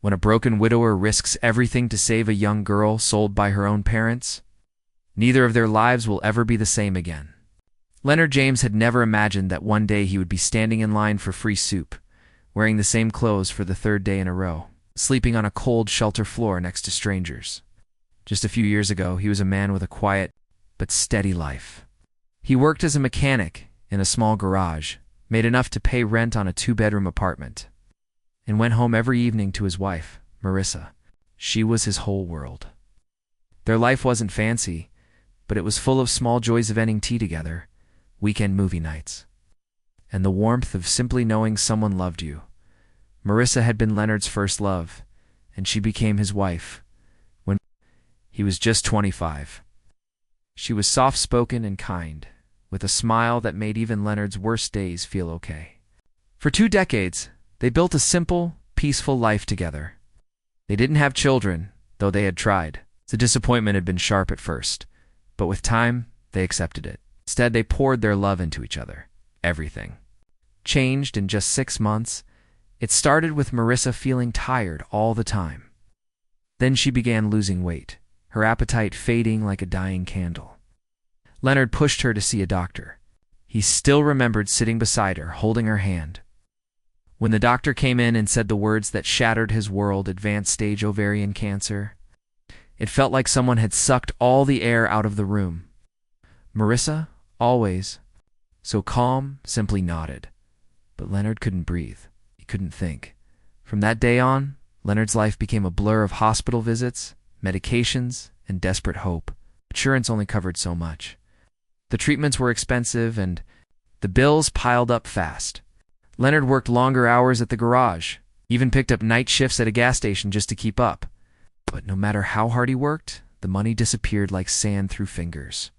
when a broken widower risks everything to save a young girl sold by her own parents? Neither of their lives will ever be the same again. Leonard James had never imagined that one day he would be standing in line for free soup, wearing the same clothes for the third day in a row, sleeping on a cold shelter floor next to strangers. Just a few years ago, he was a man with a quiet but steady life. He worked as a mechanic in a small garage, made enough to pay rent on a 2-bedroom apartment, and went home every evening to his wife, Marissa. She was his whole world. Their life wasn't fancy, but it was full of small joys of ending tea together, weekend movie nights, and the warmth of simply knowing someone loved you. Marissa had been Leonard's first love, and she became his wife when he was just 25. She was soft-spoken and kind, with a smile that made even Leonard's worst days feel okay. For 2 decades, they built a simple, peaceful life together. They didn't have children, though they had tried. The disappointment had been sharp at first, but with time, they accepted it. Instead, they poured their love into each other. Everything changed in just 6 months. It started with Marissa feeling tired all the time. Then she began losing weight, her appetite fading like a dying candle. Leonard pushed her to see a doctor. He still remembered sitting beside her, holding her hand. When the doctor came in and said the words that shattered his world, advanced stage ovarian cancer, it felt like someone had sucked all the air out of the room. Marissa, always so calm, simply nodded. But Leonard couldn't breathe. He couldn't think. From that day on, Leonard's life became a blur of hospital visits, medications, and desperate hope. Insurance only covered so much. The treatments were expensive, and the bills piled up fast. Leonard worked longer hours at the garage, even picked up night shifts at a gas station just to keep up. But no matter how hard he worked, the money disappeared like sand through fingers.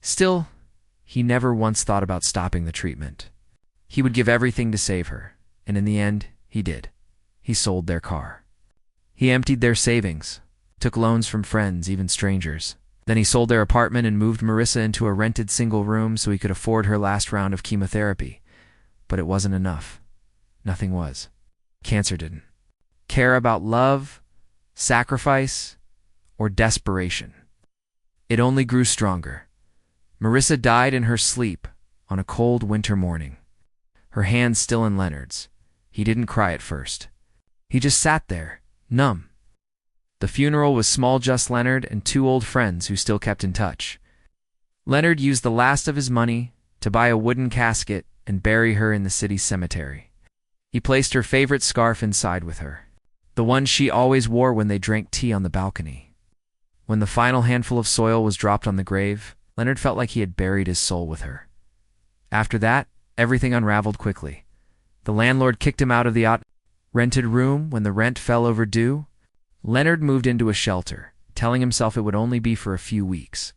Still, he never once thought about stopping the treatment. He would give everything to save her, and in the end, he did. He sold their car. He emptied their savings, took loans from friends, even strangers. Then he sold their apartment and moved Marissa into a rented single room so he could afford her last round of chemotherapy. But it wasn't enough. Nothing was. Cancer didn't care about love, sacrifice, or desperation. It only grew stronger. Marissa died in her sleep on a cold winter morning, her hands still in Leonard's. He didn't cry at first. He just sat there, numb. The funeral was small, just Leonard and 2 old friends who still kept in touch. Leonard used the last of his money to buy a wooden casket and bury her in the city's cemetery. He placed her favorite scarf inside with her, the one she always wore when they drank tea on the balcony. When the final handful of soil was dropped on the grave, Leonard felt like he had buried his soul with her. After that, everything unraveled quickly. The landlord kicked him out of the rented room when the rent fell overdue. Leonard moved into a shelter, telling himself it would only be for a few weeks.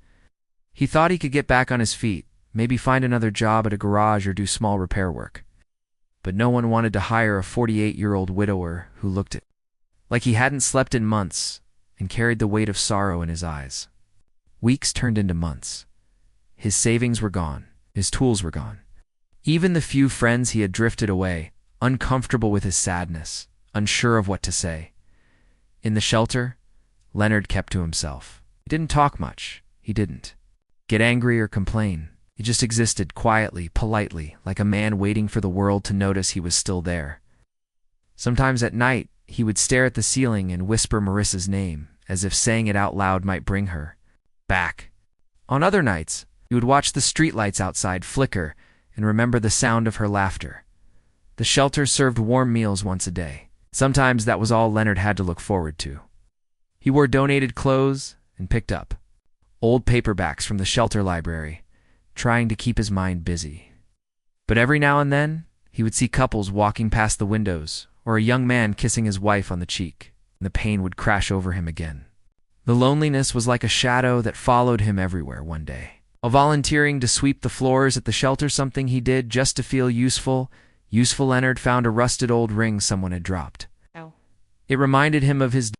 He thought he could get back on his feet, maybe find another job at a garage or do small repair work. But no one wanted to hire a 48-year-old widower who looked like he hadn't slept in months and carried the weight of sorrow in his eyes. Weeks turned into months. His savings were gone. His tools were gone. Even the few friends he had drifted away, uncomfortable with his sadness, unsure of what to say. In the shelter, Leonard kept to himself. He didn't talk much. He didn't get angry or complain. He just existed quietly, politely, like a man waiting for the world to notice he was still there. Sometimes at night, he would stare at the ceiling and whisper Marissa's name, as if saying it out loud might bring her back. On other nights, he would watch the streetlights outside flicker and remember the sound of her laughter. The shelter served warm meals once a day. Sometimes that was all Leonard had to look forward to. He wore donated clothes and picked up old paperbacks from the shelter library, trying to keep his mind busy. But every now and then, he would see couples walking past the windows or a young man kissing his wife on the cheek, and the pain would crash over him again. The loneliness was like a shadow that followed him everywhere one day. While volunteering to sweep the floors at the shelter, something he did just to feel useful, Leonard found a rusted old ring someone had dropped. Oh. It reminded him of his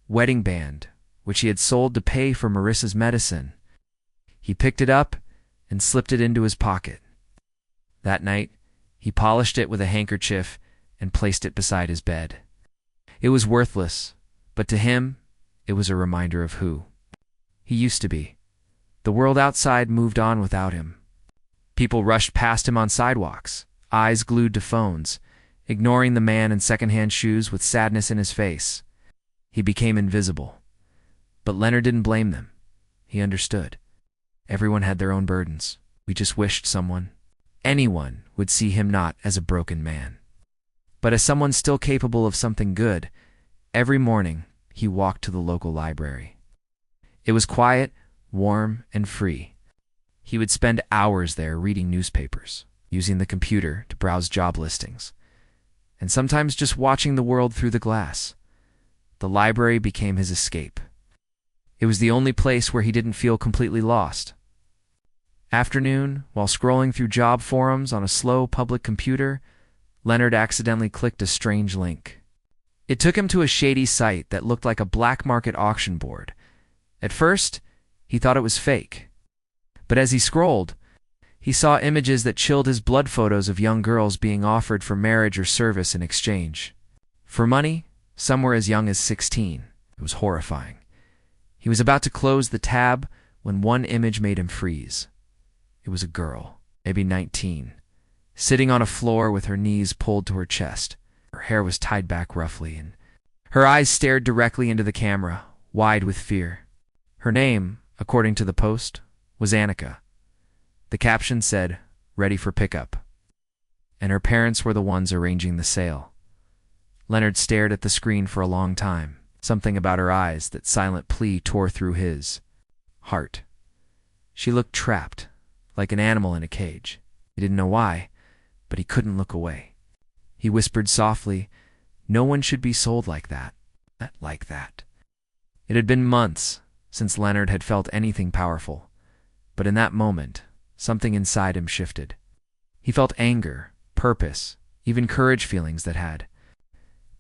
wedding band, which he had sold to pay for Marissa's medicine. He picked it up and slipped it into his pocket. That night, he polished it with a handkerchief and placed it beside his bed. It was worthless, but to him, it was a reminder of who he used to be. The world outside moved on without him. People rushed past him on sidewalks, eyes glued to phones, ignoring the man in secondhand shoes with sadness in his face. He became invisible. But Leonard didn't blame them. He understood. Everyone had their own burdens. We just wished someone, anyone, would see him not as a broken man, but as someone still capable of something good. Every morning, he walked to the local library. It was quiet, warm, and free. He would spend hours there reading newspapers, using the computer to browse job listings, and sometimes just watching the world through the glass. The library became his escape. It was the only place where he didn't feel completely lost. Afternoon, while scrolling through job forums on a slow public computer, Leonard accidentally clicked a strange link. It took him to a shady site that looked like a black market auction board. At first, he thought it was fake. But as he scrolled, he saw images that chilled his blood, photos of young girls being offered for marriage or service in exchange. For money, some were as young as 16. It was horrifying. He was about to close the tab when one image made him freeze. It was a girl, maybe 19, sitting on a floor with her knees pulled to her chest. Her hair was tied back roughly, and her eyes stared directly into the camera, wide with fear. Her name, according to the post, was Annika. The caption said, "Ready for pickup." And her parents were the ones arranging the sale. Leonard stared at the screen for a long time. Something about her eyes, that silent plea, tore through his heart. She looked trapped, like an animal in a cage. He didn't know why, but he couldn't look away. He whispered softly, "No one should be sold like that. Like that." It had been months since Leonard had felt anything powerful, but in that moment, something inside him shifted. He felt anger, purpose, even courage, feelings that had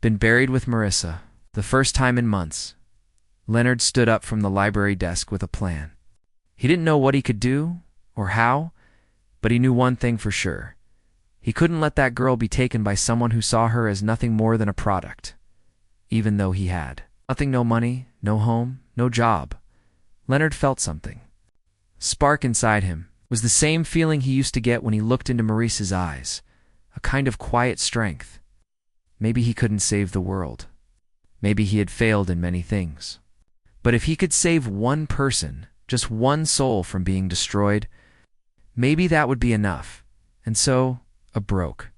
been buried with Marissa. The first time in months, Leonard stood up from the library desk with a plan. He didn't know what he could do or how, but he knew one thing for sure. He couldn't let that girl be taken by someone who saw her as nothing more than a product, even though he had nothing, no money, no home, no job. Leonard felt something. Spark inside him was the same feeling he used to get when he looked into Maurice's eyes, a kind of quiet strength. Maybe he couldn't save the world. Maybe he had failed in many things. But if he could save one person, just one soul from being destroyed, maybe that would be enough. And so, a broke,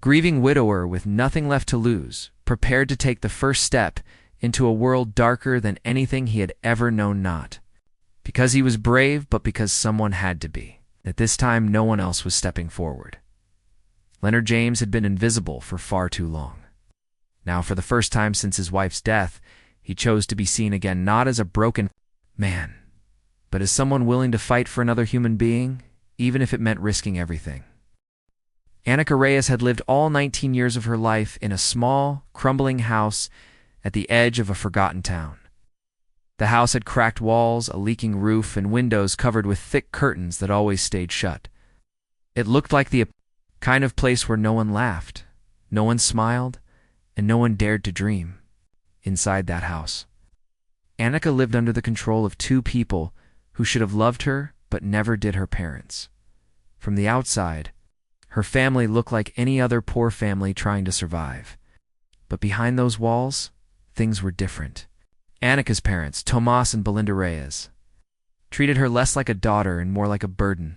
grieving widower with nothing left to lose, prepared to take the first step into a world darker than anything he had ever known, not because he was brave, but because someone had to be. At this time, no one else was stepping forward. Leonard James had been invisible for far too long. Now, for the first time since his wife's death, he chose to be seen again, not as a broken man, but as someone willing to fight for another human being, even if it meant risking everything. Annika Reyes had lived all 19 years of her life in a small, crumbling house at the edge of a forgotten town. The house had cracked walls, a leaking roof, and windows covered with thick curtains that always stayed shut. It looked like the kind of place where no one laughed, no one smiled, and no one dared to dream. Inside that house, Annika lived under the control of two people who should have loved her but never did, her parents. From the outside, her family looked like any other poor family trying to survive. But behind those walls, things were different. Annika's parents, Tomas and Belinda Reyes, treated her less like a daughter and more like a burden,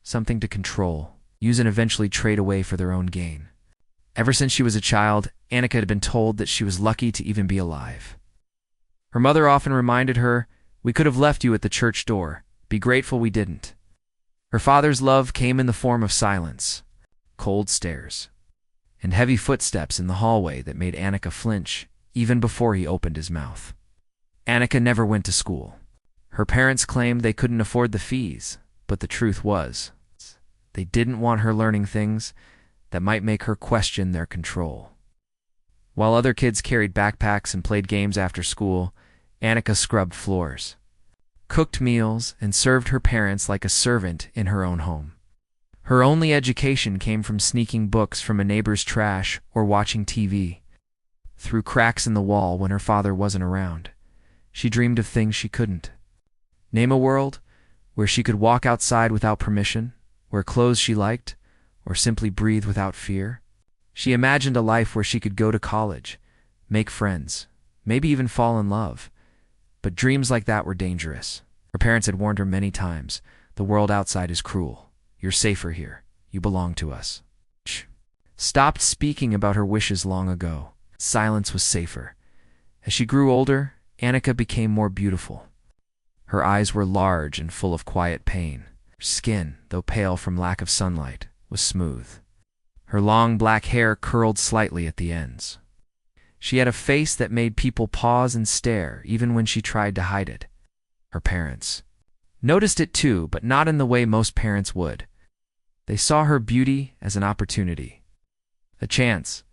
something to control, use, and eventually trade away for their own gain. Ever since she was a child, Annika had been told that she was lucky to even be alive. Her mother often reminded her, "We could have left you at the church door. Be grateful we didn't." Her father's love came in the form of silence, cold stares, and heavy footsteps in the hallway that made Annika flinch even before he opened his mouth. Annika never went to school. Her parents claimed they couldn't afford the fees, but the truth was, they didn't want her learning things that might make her question their control. While other kids carried backpacks and played games after school, Annika scrubbed floors, cooked meals, and served her parents like a servant in her own home. Her only education came from sneaking books from a neighbor's trash or watching TV. through cracks in the wall when her father wasn't around. She dreamed of things she couldn't. Name a world where she could walk outside without permission, wear clothes she liked, or simply breathe without fear. She imagined a life where she could go to college, make friends, maybe even fall in love. But dreams like that were dangerous. Her parents had warned her many times, the world outside is cruel. You're safer here. You belong to us. She stopped speaking about her wishes long ago. Silence was safer. As she grew older, Annika became more beautiful. Her eyes were large and full of quiet pain. Her skin, though pale from lack of sunlight, was smooth. Her long black hair curled slightly at the ends. She had a face that made people pause and stare, even when she tried to hide it. Her parents noticed it too, but not in the way most parents would. They saw her beauty as an opportunity, a chance.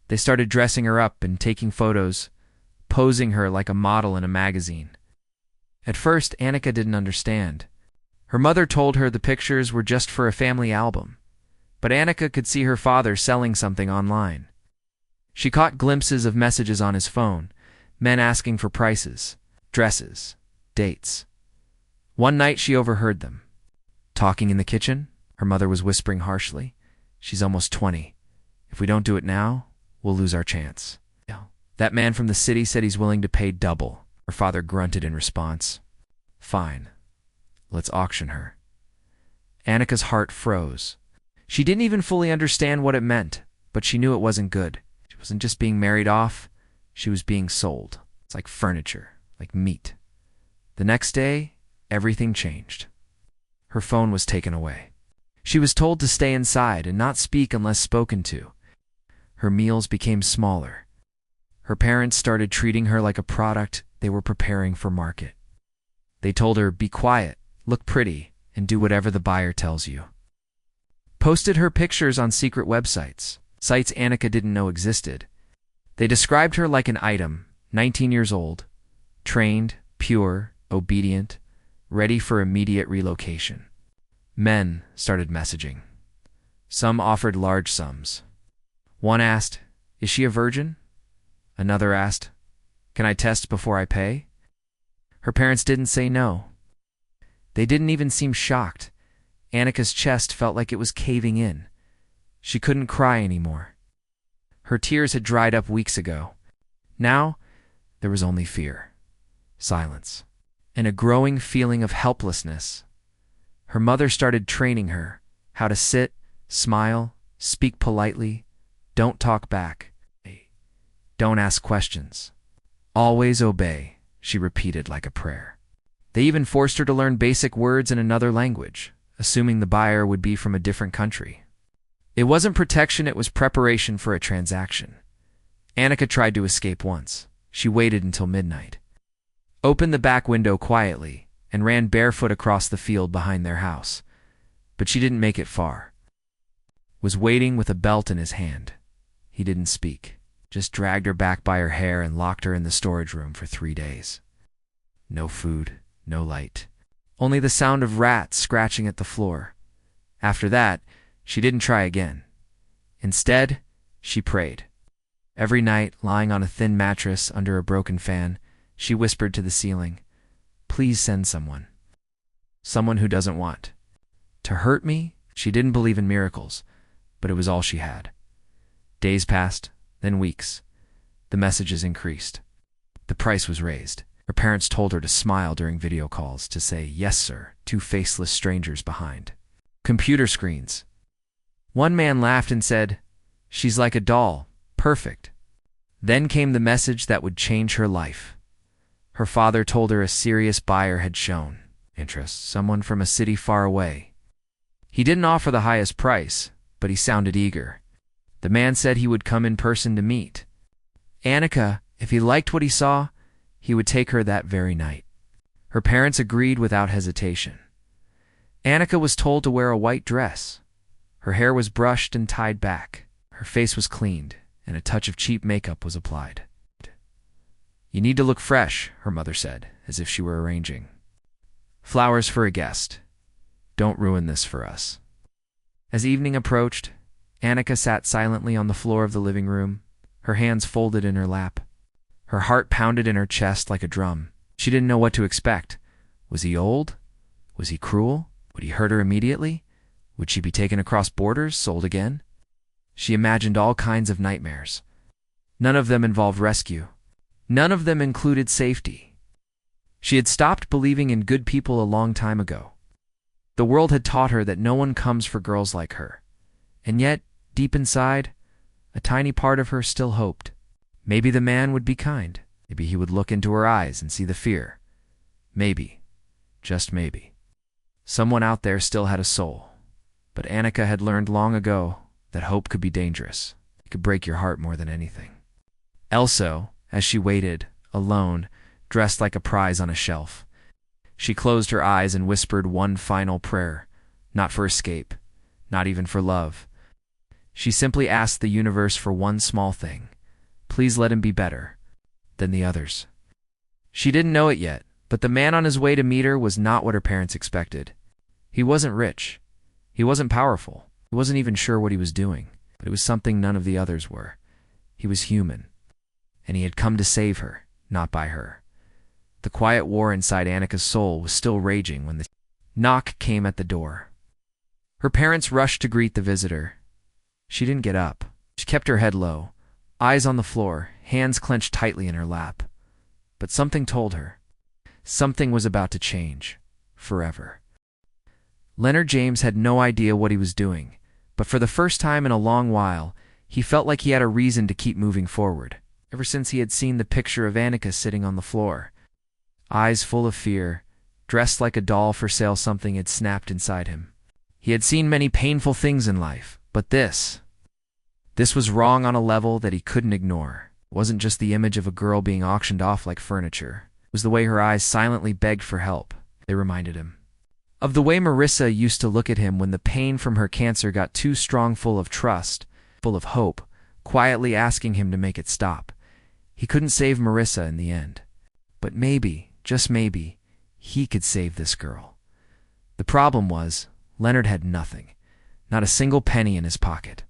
They started dressing her up and taking photos, posing her like a model in a magazine. At first, Annika didn't understand. Her mother told her the pictures were just for a family album, but Annika could see her father selling something online. She caught glimpses of messages on his phone, men asking for prices, dresses, dates. One night she overheard them. Talking in the kitchen, her mother was whispering harshly, "She's almost 20. If we don't do it now, we'll lose our chance." That man from the city said he's willing to pay double. Her father grunted in response. "Fine. Let's auction her." Annika's heart froze. She didn't even fully understand what it meant, but she knew it wasn't good. She wasn't just being married off, she was being sold. It's like furniture, like meat. The next day, everything changed. Her phone was taken away. She was told to stay inside and not speak unless spoken to. Her meals became smaller. Her parents started treating her like a product they were preparing for market. They told her, "Be quiet, look pretty, and do whatever the buyer tells you." Posted her pictures on secret websites, sites Annika didn't know existed. They described her like an item, 19 years old, trained, pure, obedient, ready for immediate relocation. Men started messaging. Some offered large sums. One asked, "Is she a virgin?" Another asked, "Can I test before I pay?" Her parents didn't say no. They didn't even seem shocked. Annika's chest felt like it was caving in. She couldn't cry anymore. Her tears had dried up weeks ago. Now, there was only fear, silence, and a growing feeling of helplessness. Her mother started training her how to sit, smile, speak politely, don't talk back, don't ask questions. Always obey, she repeated like a prayer. They even forced her to learn basic words in another language, assuming the buyer would be from a different country. It wasn't protection, it was preparation for a transaction. Annika tried to escape once. She waited until midnight, opened the back window quietly, and ran barefoot across the field behind their house. But she didn't make it far. Was waiting with a belt in his hand. He didn't speak, just dragged her back by her hair and locked her in the storage room for 3 days. No food, no light, only the sound of rats scratching at the floor. After that, she didn't try again. Instead, she prayed. Every night, lying on a thin mattress under a broken fan, she whispered to the ceiling, "Please send someone. Someone who doesn't want to hurt me." She didn't believe in miracles, but it was all she had. Days passed, then weeks. The messages increased. The price was raised. Her parents told her to smile during video calls, to say, "Yes, sir," to faceless strangers behind computer screens. One man laughed and said, "She's like a doll, perfect." Then came the message that would change her life. Her father told her a serious buyer had shown interest, someone from a city far away. He didn't offer the highest price, but he sounded eager. The man said he would come in person to meet Annika. If he liked what he saw, he would take her that very night. Her parents agreed without hesitation. Annika was told to wear a white dress. Her hair was brushed and tied back. Her face was cleaned, and a touch of cheap makeup was applied. "You need to look fresh," her mother said, as if she were arranging flowers for a guest. "Don't ruin this for us." As evening approached, Annika sat silently on the floor of the living room, her hands folded in her lap. Her heart pounded in her chest like a drum. She didn't know what to expect. Was he old? Was he cruel? Would he hurt her immediately? Would she be taken across borders, sold again? She imagined all kinds of nightmares. None of them involved rescue. None of them included safety. She had stopped believing in good people a long time ago. The world had taught her that no one comes for girls like her. And yet, deep inside, a tiny part of her still hoped. Maybe the man would be kind. Maybe he would look into her eyes and see the fear. Maybe, just maybe. Someone out there still had a soul. But Annika had learned long ago that hope could be dangerous. It could break your heart more than anything. Also, as she waited, alone, dressed like a prize on a shelf, she closed her eyes and whispered one final prayer, not for escape, not even for love. She simply asked the universe for one small thing. Please let him be better than the others. She didn't know it yet, but the man on his way to meet her was not what her parents expected. He wasn't rich. He wasn't powerful. He wasn't even sure what he was doing, but it was something none of the others were. He was human, and he had come to save her, not by her. The quiet war inside Annika's soul was still raging when the knock came at the door. Her parents rushed to greet the visitor. She didn't get up. She kept her head low, eyes on the floor, hands clenched tightly in her lap. But something told her. Something was about to change. Forever. Leonard James had no idea what he was doing, but for the first time in a long while, he felt like he had a reason to keep moving forward, ever since he had seen the picture of Annika sitting on the floor. Eyes full of fear, dressed like a doll for sale, something had snapped inside him. He had seen many painful things in life, but this was wrong on a level that he couldn't ignore. It wasn't just the image of a girl being auctioned off like furniture. It was the way her eyes silently begged for help. They reminded him of the way Marissa used to look at him when the pain from her cancer got too strong, full of trust, full of hope, quietly asking him to make it stop. He couldn't save Marissa in the end. But maybe, just maybe, he could save this girl. The problem was, Leonard had nothing, not a single penny in his pocket.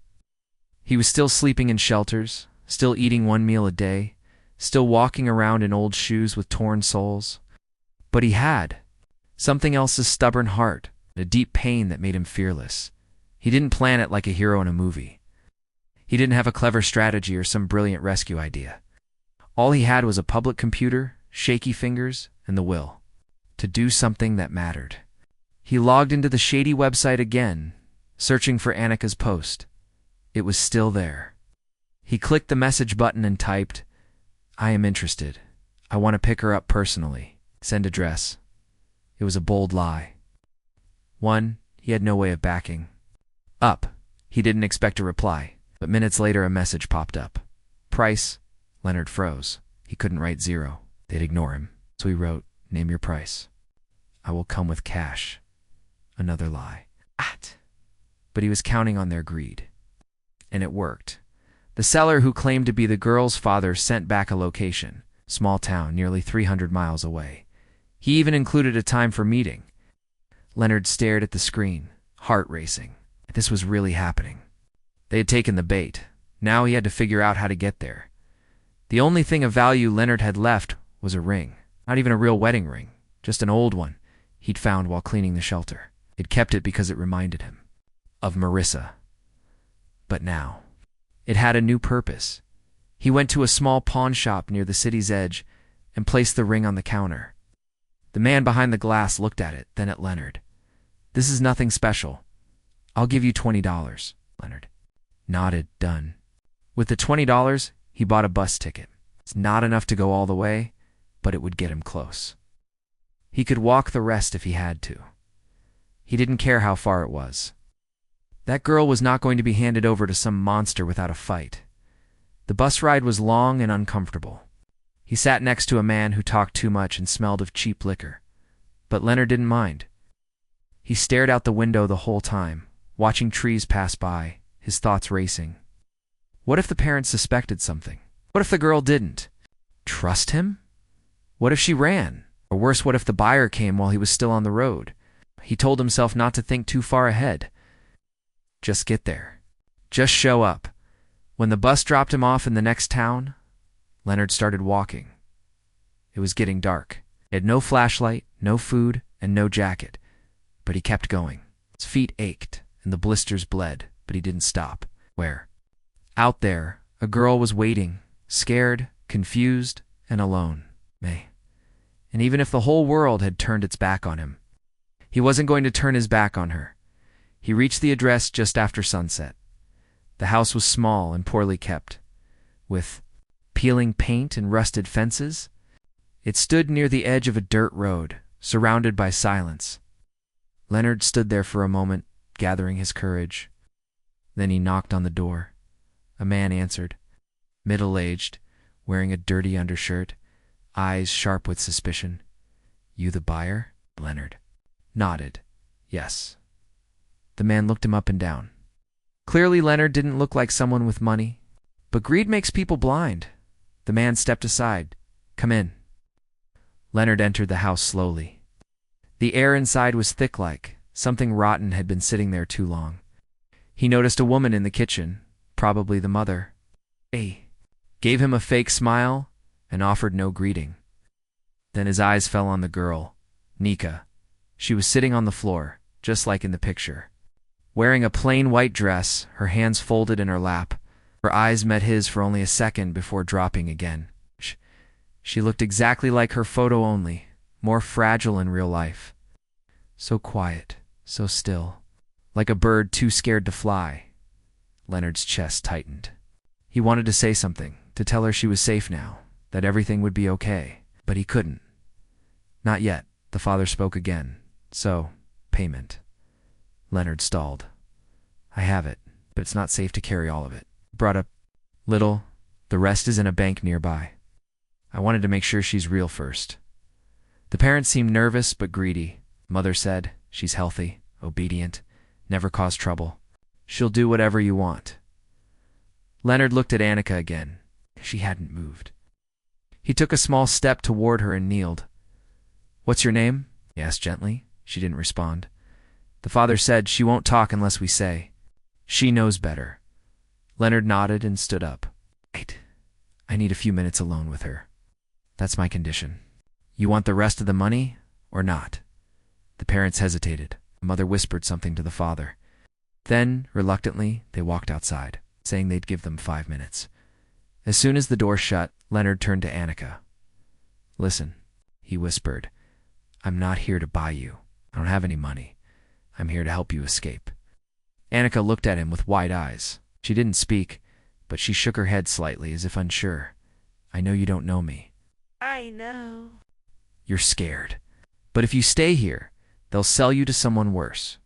He was still sleeping in shelters, still eating one meal a day, still walking around in old shoes with torn soles. But he had something else's stubborn heart, a deep pain that made him fearless. He didn't plan it like a hero in a movie. He didn't have a clever strategy or some brilliant rescue idea. All he had was a public computer, shaky fingers, and the will to do something that mattered. He logged into the shady website again, searching for Annika's post. It was still there. He clicked the message button and typed, "I am interested. I want to pick her up personally. Send address." It was a bold lie. One he had no way of backing up. He didn't expect a reply, but minutes later a message popped up. Price. Leonard froze. He couldn't write 0. They'd ignore him. So he wrote, "Name your price." "I will come with cash." Another lie. But he was counting on their greed. And it worked. The seller, who claimed to be the girl's father, sent back a location. Small town, nearly 300 miles away. He even included a time for meeting. Leonard stared at the screen, heart racing. This was really happening. They had taken the bait. Now he had to figure out how to get there. The only thing of value Leonard had left was a ring. Not even a real wedding ring, just an old one he'd found while cleaning the shelter. He'd kept it because it reminded him of Marissa. But now, it had a new purpose. He went to a small pawn shop near the city's edge and placed the ring on the counter. The man behind the glass looked at it, then at Leonard. "This is nothing special. I'll give you $20. Leonard nodded, done. With the $20, he bought a bus ticket. It's not enough to go all the way, but it would get him close. He could walk the rest if he had to. He didn't care how far it was. That girl was not going to be handed over to some monster without a fight. The bus ride was long and uncomfortable. He sat next to a man who talked too much and smelled of cheap liquor. But Leonard didn't mind. He stared out the window the whole time, watching trees pass by, his thoughts racing. What if the parents suspected something? What if the girl didn't trust him? What if she ran? Or worse, what if the buyer came while he was still on the road? He told himself not to think too far ahead. Just get there. Just show up. When the bus dropped him off in the next town, Leonard started walking. It was getting dark. He had no flashlight, no food, and no jacket, but he kept going. His feet ached, and the blisters bled, but he didn't stop. Where? Out there, a girl was waiting, scared, confused, and alone. May. And even if the whole world had turned its back on him, he wasn't going to turn his back on her. He reached the address just after sunset. The house was small and poorly kept, with peeling paint and rusted fences. It stood near the edge of a dirt road, surrounded by silence. Leonard stood there for a moment, gathering his courage. Then he knocked on the door. A man answered, middle-aged, wearing a dirty undershirt, eyes sharp with suspicion. "You the buyer?" Leonard nodded. "Yes." The man looked him up and down. Clearly Leonard didn't look like someone with money, but greed makes people blind. The man stepped aside. "Come in." Leonard entered the house slowly. The air inside was thick, like something rotten had been sitting there too long. He noticed a woman in the kitchen, probably the mother. "Hey," gave him a fake smile and offered no greeting. Then his eyes fell on the girl, Nika. She was sitting on the floor, just like in the picture. Wearing a plain white dress, her hands folded in her lap, her eyes met his for only a second before dropping again. She looked exactly like her photo, only more fragile in real life. So quiet, so still, like a bird too scared to fly. Leonard's chest tightened. He wanted to say something, to tell her she was safe now, that everything would be okay, but he couldn't. "Not yet," the father spoke again. "So, payment." Leonard stalled. "I have it, but it's not safe to carry all of it. Brought up little, the rest is in a bank nearby. I wanted to make sure she's real first." The parents seemed nervous but greedy. Mother said, "She's healthy, obedient, never caused trouble. She'll do whatever you want." Leonard looked at Annika again. She hadn't moved. He took a small step toward her and kneeled. "What's your name?" he asked gently. She didn't respond. The father said, "She won't talk unless we say. She knows better." Leonard nodded and stood up. "Wait. I need a few minutes alone with her. That's my condition. You want the rest of the money or not?" The parents hesitated. The mother whispered something to the father. Then, reluctantly, they walked outside, saying they'd give them 5 minutes. As soon as the door shut, Leonard turned to Annika. "Listen," he whispered. "I'm not here to buy you. I don't have any money. I'm here to help you escape." Annika looked at him with wide eyes. She didn't speak, but she shook her head slightly as if unsure. "I know you don't know me." "I know." "You're scared. But if you stay here, they'll sell you to someone worse.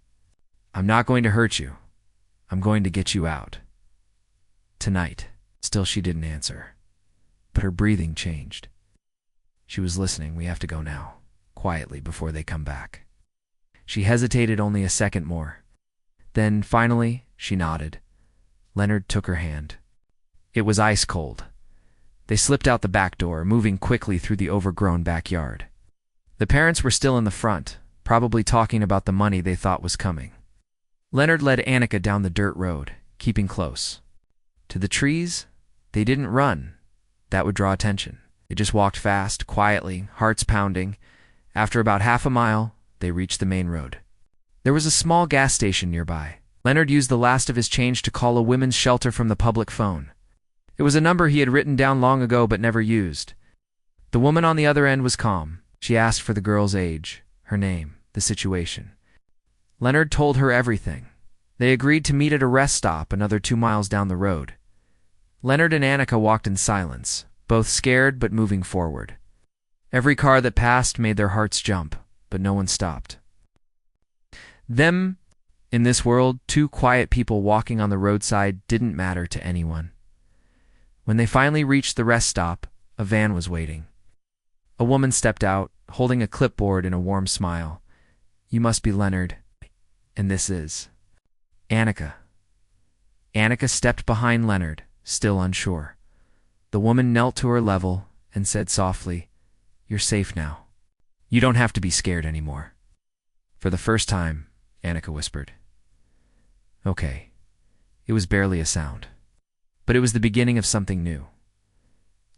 I'm not going to hurt you. I'm going to get you out. Tonight." Still she didn't answer, but her breathing changed. She was listening. "We have to go now, quietly, before they come back." She hesitated only a second more. Then, finally, she nodded. Leonard took her hand. It was ice cold. They slipped out the back door, moving quickly through the overgrown backyard. The parents were still in the front, probably talking about the money they thought was coming. Leonard led Annika down the dirt road, keeping close. To the trees, they didn't run. That would draw attention. They just walked fast, quietly, hearts pounding. After about half a mile, they reached the main road. There was a small gas station nearby. Leonard used the last of his change to call a women's shelter from the public phone. It was a number he had written down long ago but never used. The woman on the other end was calm. She asked for the girl's age, her name, the situation. Leonard told her everything. They agreed to meet at a rest stop another 2 miles down the road. Leonard and Annika walked in silence, both scared but moving forward. Every car that passed made their hearts jump, but no one stopped. Them, in this world, 2 quiet people walking on the roadside didn't matter to anyone. When they finally reached the rest stop, a van was waiting. A woman stepped out, holding a clipboard and a warm smile. "You must be Leonard, and this is Annika." Annika stepped behind Leonard, still unsure. The woman knelt to her level and said softly, "You're safe now. You don't have to be scared anymore." "For the first time," Annika whispered. "Okay." It was barely a sound. But it was the beginning of something new.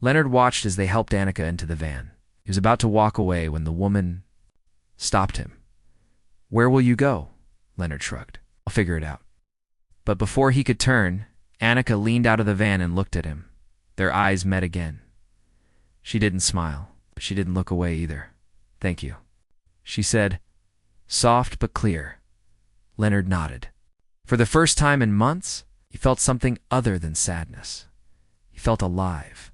Leonard watched as they helped Annika into the van. He was about to walk away when the woman stopped him. "Where will you go?" Leonard shrugged. "I'll figure it out." But before he could turn, Annika leaned out of the van and looked at him. Their eyes met again. She didn't smile, but she didn't look away either. "Thank you," she said, soft but clear. Leonard nodded. For the first time in months, he felt something other than sadness. He felt alive.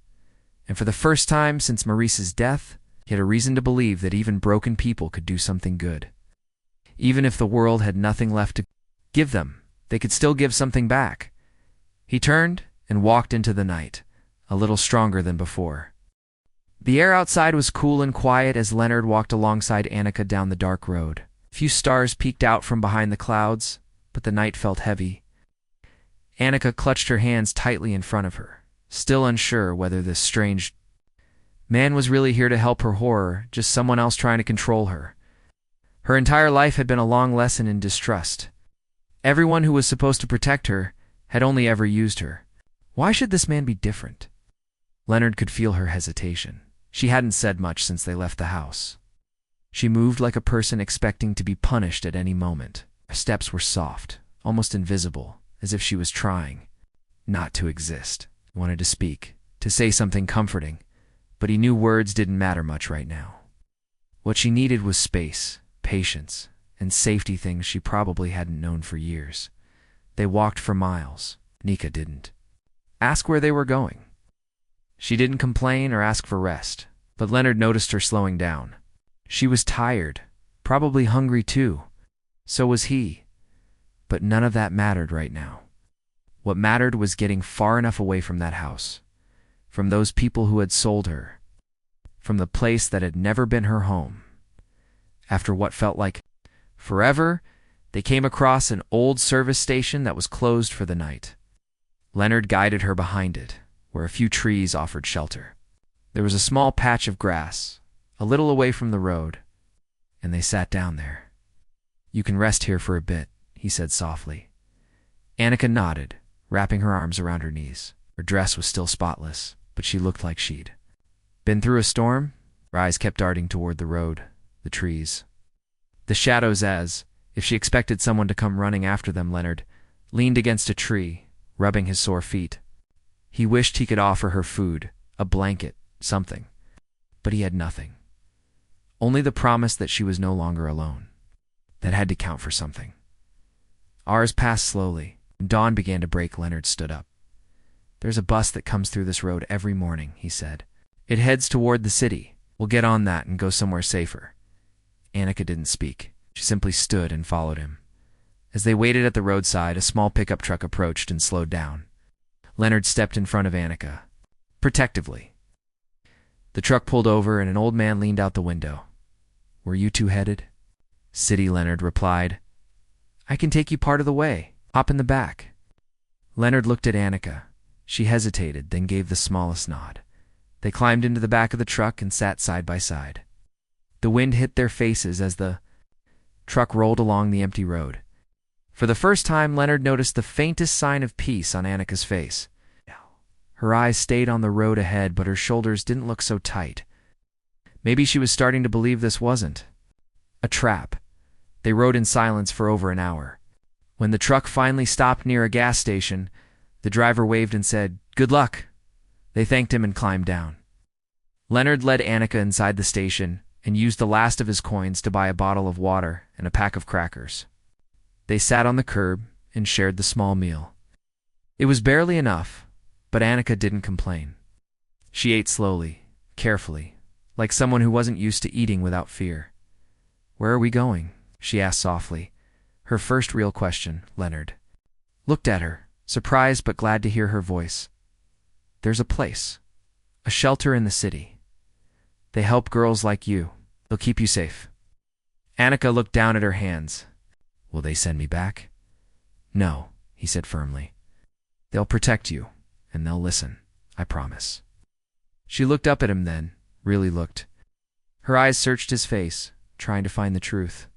And for the first time since Maurice's death, he had a reason to believe that even broken people could do something good. Even if the world had nothing left to give them, they could still give something back. He turned and walked into the night, a little stronger than before. The air outside was cool and quiet as Leonard walked alongside Annika down the dark road. A few stars peeked out from behind the clouds, but the night felt heavy. Annika clutched her hands tightly in front of her, still unsure whether this strange man was really here to help her or just someone else trying to control her. Her entire life had been a long lesson in distrust. Everyone who was supposed to protect her had only ever used her. Why should this man be different? Leonard could feel her hesitation. She hadn't said much since they left the house. She moved like a person expecting to be punished at any moment. Her steps were soft, almost invisible, as if she was trying not to exist. He wanted to speak, to say something comforting, but he knew words didn't matter much right now. What she needed was space, patience, and safety, things she probably hadn't known for years. They walked for miles. Nika didn't ask where they were going. She didn't complain or ask for rest, but Leonard noticed her slowing down. She was tired, probably hungry too. So was he. But none of that mattered right now. What mattered was getting far enough away from that house, from those people who had sold her, from the place that had never been her home. After what felt like forever, they came across an old service station that was closed for the night. Leonard guided her behind it, where a few trees offered shelter. There was a small patch of grass, a little away from the road, and they sat down there. "You can rest here for a bit," he said softly. Annika nodded, wrapping her arms around her knees. Her dress was still spotless, but she looked like she'd been through a storm. Her eyes kept darting toward the road, the trees, the shadows, as if she expected someone to come running after them. Leonard leaned against a tree, rubbing his sore feet. He wished he could offer her food, a blanket, something. But he had nothing. Only the promise that she was no longer alone. That had to count for something. Hours passed slowly, and dawn began to break. Leonard stood up. "There's a bus that comes through this road every morning," he said. "It heads toward the city. We'll get on that and go somewhere safer." Annika didn't speak. She simply stood and followed him. As they waited at the roadside, a small pickup truck approached and slowed down. Leonard stepped in front of Annika, protectively. The truck pulled over and an old man leaned out the window. "Where you two headed?" "City," Leonard replied. "I can take you part of the way. Hop in the back." Leonard looked at Annika. She hesitated, then gave the smallest nod. They climbed into the back of the truck and sat side by side. The wind hit their faces as the truck rolled along the empty road. For the first time, Leonard noticed the faintest sign of peace on Annika's face. Her eyes stayed on the road ahead, but her shoulders didn't look so tight. Maybe she was starting to believe this wasn't a trap. They rode in silence for over an hour. When the truck finally stopped near a gas station, the driver waved and said, "Good luck." They thanked him and climbed down. Leonard led Annika inside the station and used the last of his coins to buy a bottle of water and a pack of crackers. They sat on the curb and shared the small meal. It was barely enough, but Annika didn't complain. She ate slowly, carefully, like someone who wasn't used to eating without fear. "Where are we going?" she asked softly. Her first real question. Leonard looked at her, surprised but glad to hear her voice. "There's a place, a shelter in the city. They help girls like you. They'll keep you safe." Annika looked down at her hands. "Will they send me back?" "No," he said firmly. "They'll protect you, and they'll listen. I promise." She looked up at him then, really looked. Her eyes searched his face, trying to find the truth.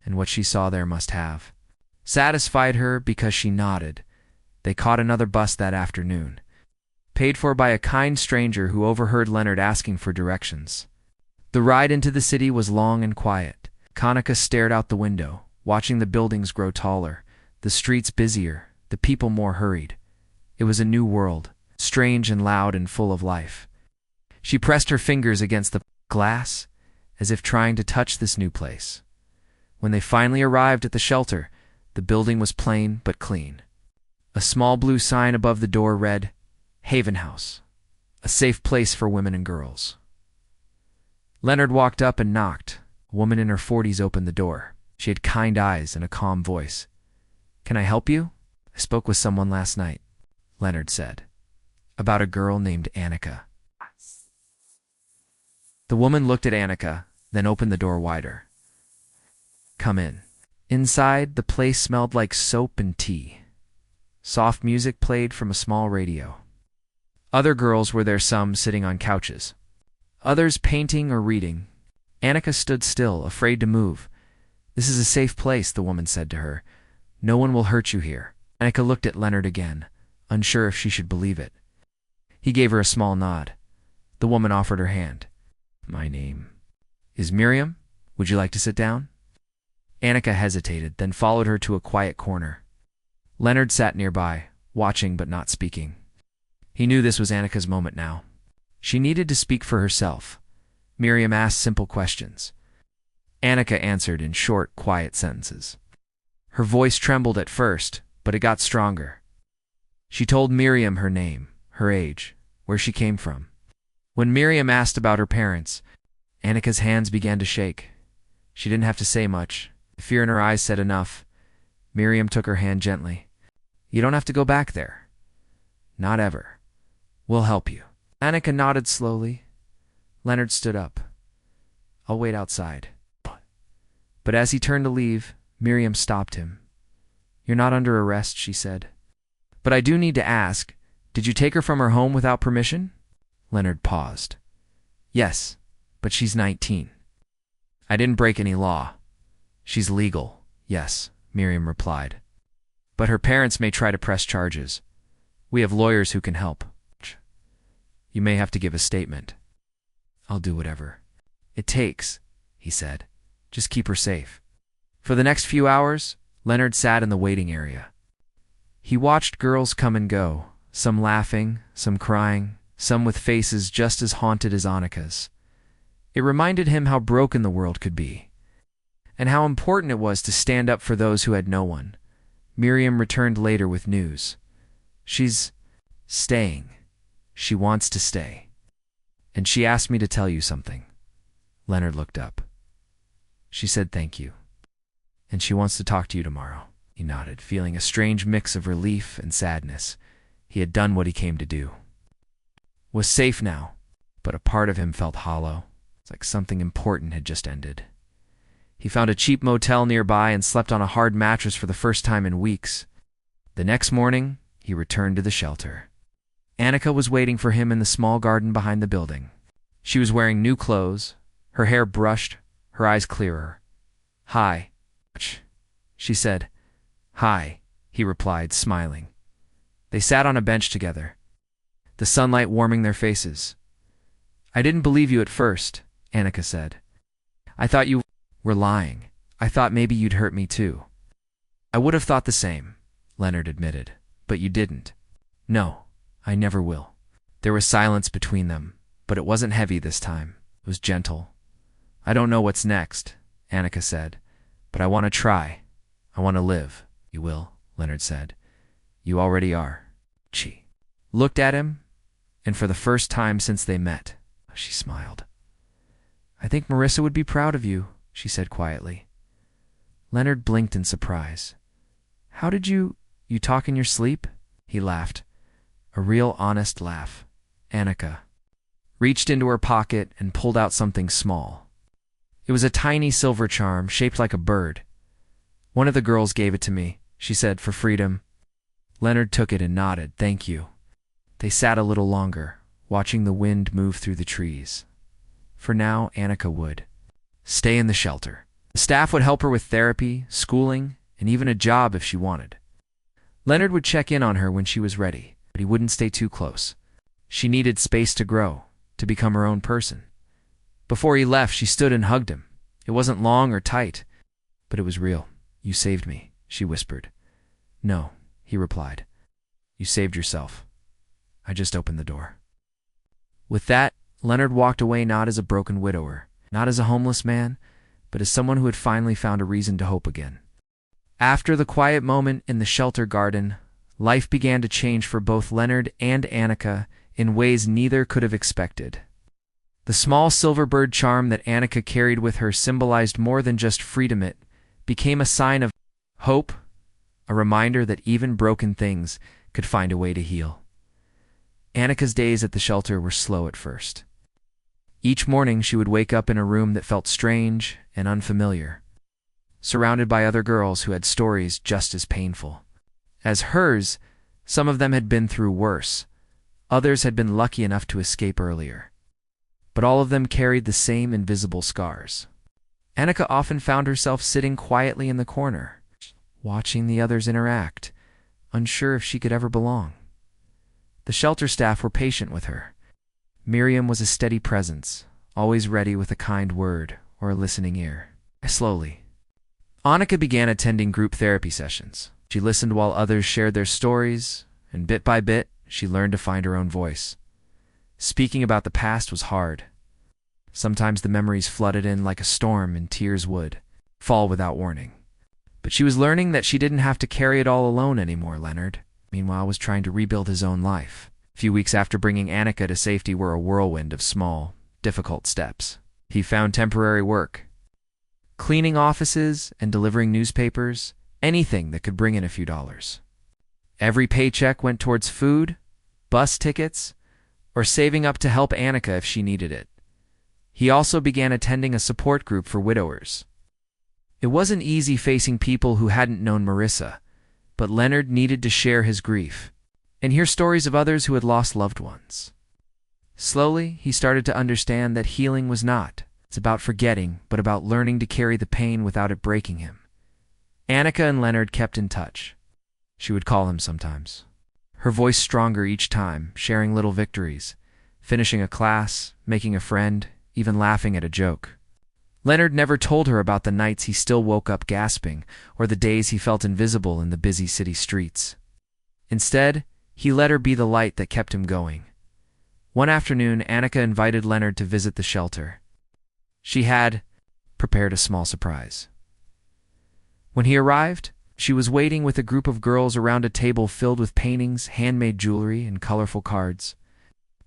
And what she saw there must have satisfied her, because she nodded. They caught another bus that afternoon, paid for by a kind stranger who overheard Leonard asking for directions. The ride into the city was long and quiet. Kanika stared out the window, watching the buildings grow taller, the streets busier, the people more hurried. It was a new world, strange and loud and full of life. She pressed her fingers against the glass, as if trying to touch this new place. When they finally arrived at the shelter, the building was plain but clean. A small blue sign above the door read, "Haven House, a safe place for women and girls." Leonard walked up and knocked. A woman in her 40s opened the door. She had kind eyes and a calm voice. "Can I help you?" "I spoke with someone last night," Leonard said, "about a girl named Annika." The woman looked at Annika, then opened the door wider. "Come in." Inside, the place smelled like soap and tea. Soft music played from a small radio. Other girls were there, some sitting on couches, others painting or reading. Annika stood still, afraid to move. "This is a safe place," the woman said to her. "No one will hurt you here." Annika looked at Leonard again, unsure if she should believe it. He gave her a small nod. The woman offered her hand. "My name is Miriam. Would you like to sit down?" Annika hesitated, then followed her to a quiet corner. Leonard sat nearby, watching but not speaking. He knew this was Annika's moment now. She needed to speak for herself. Miriam asked simple questions. Annika answered in short, quiet sentences. Her voice trembled at first, but it got stronger. She told Miriam her name, her age, where she came from. When Miriam asked about her parents, Annika's hands began to shake. She didn't have to say much. The fear in her eyes said enough. Miriam took her hand gently. "You don't have to go back there. Not ever. We'll help you." Annika nodded slowly. Leonard stood up. "I'll wait outside." But as he turned to leave, Miriam stopped him. "You're not under arrest," she said. "But I do need to ask, did you take her from her home without permission?" Leonard paused. "Yes, but she's 19. I didn't break any law." "She's legal, yes," Miriam replied. "But her parents may try to press charges. We have lawyers who can help. You may have to give a statement." "I'll do whatever it takes," he said. "Just keep her safe." For the next few hours, Leonard sat in the waiting area. He watched girls come and go, some laughing, some crying, some with faces just as haunted as Annika's. It reminded him how broken the world could be, and how important it was to stand up for those who had no one. Miriam returned later with news. "She's staying. She wants to stay. And she asked me to tell you something." Leonard looked up. "She said thank you. And she wants to talk to you tomorrow." He nodded, feeling a strange mix of relief and sadness. He had done what he came to do. Was safe now, but a part of him felt hollow. It's like something important had just ended. He found a cheap motel nearby and slept on a hard mattress for the first time in weeks. The next morning, he returned to the shelter. Annika was waiting for him in the small garden behind the building. She was wearing new clothes, her hair brushed, her eyes clearer. "Hi," she said. "Hi," he replied, smiling. They sat on a bench together, the sunlight warming their faces. "I didn't believe you at first," Annika said. "I thought you were lying. I thought maybe you'd hurt me too." "I would have thought the same," Leonard admitted, "but you didn't." "No, I never will." There was silence between them, but it wasn't heavy this time. It was gentle. "I don't know what's next," Annika said, "but I want to try. I want to live." "You will," Leonard said. "You already are." She looked at him, and for the first time since they met, she smiled. "I think Marissa would be proud of you," she said quietly. Leonard blinked in surprise. "How did you talk in your sleep?" He laughed. A real honest laugh. Annika reached into her pocket and pulled out something small. It was a tiny silver charm shaped like a bird. "One of the girls gave it to me," she said, "for freedom." Leonard took it and nodded, "Thank you." They sat a little longer, watching the wind move through the trees. For now, Annika would stay in the shelter. The staff would help her with therapy, schooling, and even a job if she wanted. Leonard would check in on her when she was ready, but he wouldn't stay too close. She needed space to grow, to become her own person. Before he left, she stood and hugged him. It wasn't long or tight, but it was real. "You saved me," she whispered. "No," he replied. "You saved yourself. I just opened the door." With that, Leonard walked away not as a broken widower, not as a homeless man, but as someone who had finally found a reason to hope again. After the quiet moment in the shelter garden, life began to change for both Leonard and Annika in ways neither could have expected. The small silver bird charm that Annika carried with her symbolized more than just freedom. It became a sign of hope, a reminder that even broken things could find a way to heal. Annika's days at the shelter were slow at first. Each morning she would wake up in a room that felt strange and unfamiliar, surrounded by other girls who had stories just as painful as hers. Some of them had been through worse. Others had been lucky enough to escape earlier. But all of them carried the same invisible scars. Annika often found herself sitting quietly in the corner, watching the others interact, unsure if she could ever belong. The shelter staff were patient with her. Miriam was a steady presence, always ready with a kind word or a listening ear. Slowly, Annika began attending group therapy sessions. She listened while others shared their stories, and bit by bit, she learned to find her own voice. Speaking about the past was hard. Sometimes the memories flooded in like a storm, and tears would fall without warning. But she was learning that she didn't have to carry it all alone anymore. Leonard, meanwhile, was trying to rebuild his own life. A few weeks after bringing Annika to safety were a whirlwind of small, difficult steps. He found temporary work, cleaning offices and delivering newspapers, anything that could bring in a few dollars. Every paycheck went towards food, bus tickets, or saving up to help Annika if she needed it. He also began attending a support group for widowers. It wasn't easy facing people who hadn't known Marissa, but Leonard needed to share his grief and hear stories of others who had lost loved ones. Slowly, he started to understand that healing was not about forgetting, but about learning to carry the pain without it breaking him. Annika and Leonard kept in touch. She would call him sometimes, her voice stronger each time, sharing little victories, finishing a class, making a friend, even laughing at a joke. Leonard never told her about the nights he still woke up gasping, or the days he felt invisible in the busy city streets. Instead, he let her be the light that kept him going. One afternoon, Annika invited Leonard to visit the shelter. She had prepared a small surprise. When he arrived, she was waiting with a group of girls around a table filled with paintings, handmade jewelry, and colorful cards.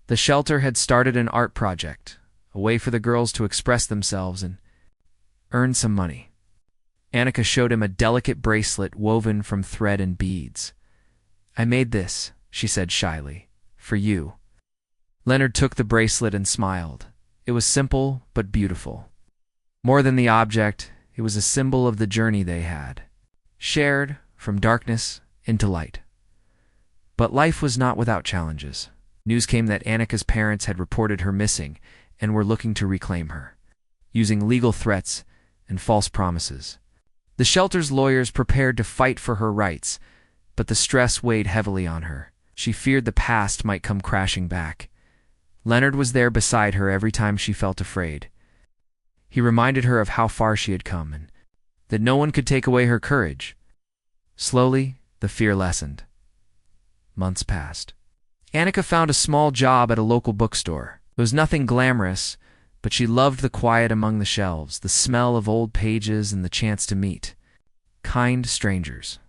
The shelter had started an art project, a way for the girls to express themselves and earn some money. Annika showed him a delicate bracelet woven from thread and beads. "I made this," she said shyly, "for you." Leonard took the bracelet and smiled. It was simple but beautiful. More than the object, it was a symbol of the journey they had shared from darkness into light. But life was not without challenges. News came that Annika's parents had reported her missing and were looking to reclaim her, using legal threats and false promises. The shelter's lawyers prepared to fight for her rights, but the stress weighed heavily on her. She feared the past might come crashing back. Leonard was there beside her every time she felt afraid. He reminded her of how far she had come and that no one could take away her courage. Slowly, the fear lessened. Months passed. Annika found a small job at a local bookstore. It was nothing glamorous, but she loved the quiet among the shelves, the smell of old pages, and the chance to meet kind strangers.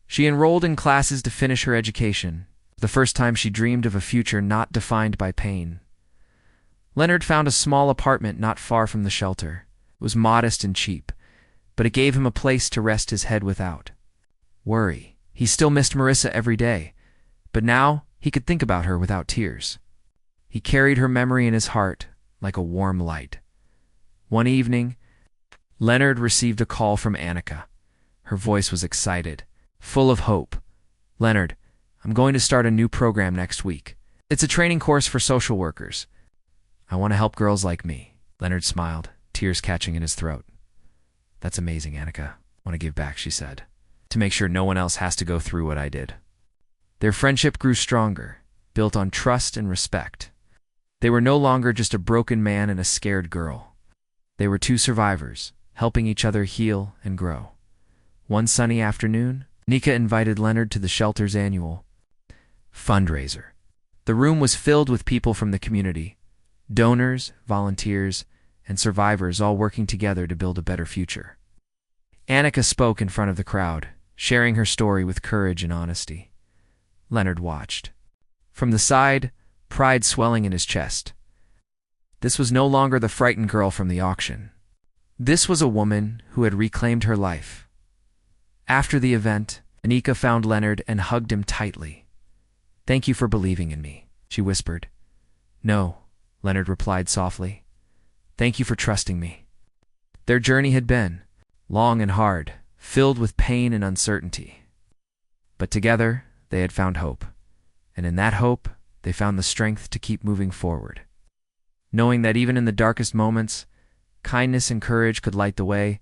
She enrolled in classes to finish her education, the first time she dreamed of a future not defined by pain. Leonard found a small apartment not far from the shelter. It was modest and cheap, but it gave him a place to rest his head without worry. He still missed Marissa every day, but now he could think about her without tears. He carried her memory in his heart like a warm light. One evening, Leonard received a call from Annika. Her voice was excited, full of hope. "Leonard, I'm going to start a new program next week. It's a training course for social workers. I want to help girls like me." Leonard smiled, tears catching in his throat. "That's amazing, Annika. I want to give back," she said. to make sure no one else has to go through what I did. Their friendship grew stronger, built on trust and respect. They were no longer just a broken man and a scared girl. They were two survivors, helping each other heal and grow. One sunny afternoon, Nika invited Leonard to the shelter's annual fundraiser. The room was filled with people from the community, donors, volunteers, and survivors all working together to build a better future. Annika spoke in front of the crowd, sharing her story with courage and honesty. Leonard watched. From the side, pride swelling in his chest. This was no longer the frightened girl from the auction. This was a woman who had reclaimed her life. After the event, Anika found Leonard and hugged him tightly. "Thank you for believing in me," she whispered. "No," Leonard replied softly. "Thank you for trusting me." Their journey had been long and hard, filled with pain and uncertainty. But together, they had found hope. And in that hope, they found the strength to keep moving forward. Knowing that even in the darkest moments, kindness and courage could light the way,